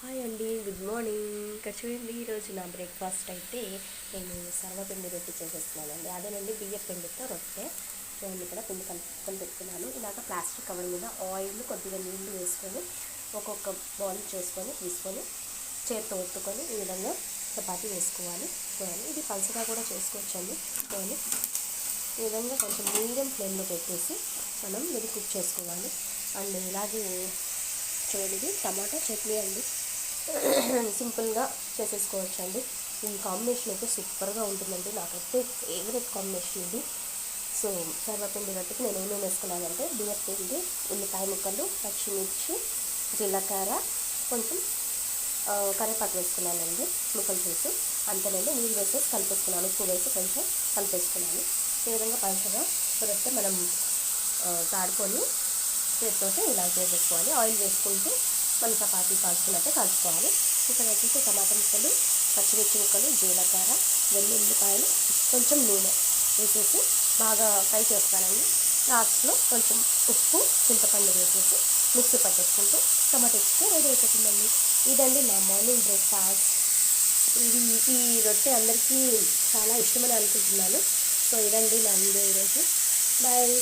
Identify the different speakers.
Speaker 1: Hi అండి, good morning. ఇక్కడ చూడండి, ఈరోజు నా బ్రేక్ఫాస్ట్ అయితే నేను సర్వపిండి రొట్టె చేసేస్తున్నానండి. అదేనండి బియ్య పిండితో రొట్టె. చూడండి, ఇక్కడ పిండి కలుపుకొని పెట్టుకున్నాను. ఇలాగ ప్లాస్టిక్ కవర్ మీద ఆయిల్ కొద్దిగా నీళ్లు వేసుకొని ఒక్కొక్క బాల్ తీసుకొని చేత్తో ఒత్తుకొని ఈ విధంగా చపాతీ వేసుకోవాలి. చూడండి, ఇది పలుచగా కూడా చేసుకోవచ్చండి. చూడండి, ఈ విధంగా కొంచెం మీడియం ఫ్లేమ్లో పెట్టేసి మనం ఇది కుక్ చేసుకోవాలి. అండ్ ఇలాగే చూడండి, ఇది టమాటా చట్నీ అండి. సింపుల్గా చేసేసుకోవచ్చు అండి. ఈ కాంబినేషన్ అయితే సూపర్గా ఉంటుందండి. నాకైతే ఫేవరెట్ కాంబినేషన్ ఇది. సో సర్వపిండి రొట్టెకి నేను ఏమేమి వేసుకున్నానంటే బియ్యం పిండి, ఉల్లిపాయ ముక్కలు, పచ్చిమిర్చి, జీలకర్ర, కొంచెం కరివేపాకు వేసుకున్నానండి ముక్కలు చేసి. అంతేనండి, నీళ్ళు వేసేసి కలిపేసుకున్నాను. ఉప్పు వేసి కొంచెం కలిపేసుకున్నాను. ఈ విధంగా పలుచగా రొట్టె మనం తాడుకొని చేతితోటి ఇలా చేసేసుకోవాలి. ఆయిల్ వేసుకుంటూ మనం చపాతీ కాల్చుకున్నట్టే కాల్చుకోవాలి. ఇక్కడ వచ్చేసి టమాటా ముక్కలు, పచ్చిమిర్చి ముక్కలు, జీలకర్ర, వెల్లుల్లిపాయలు, కొంచెం నూనె వేసేసి బాగా ఫ్రై చేస్తానండి. లాస్ట్లో కొంచెం ఉప్పు, చింతపండు వేసేసి మిక్సీ పట్టేసుకుంటూ టమాటో చికెన్ రెడీ అయిపోతుందండి. ఇదండి నా మార్నింగ్ బ్రేక్ఫాస్ట్. ఈ రొట్టె అందరికీ చాలా ఇష్టమని అనుకుంటున్నాను. సో ఇదండి నా వీడియో ఈరోజు. బాయ్.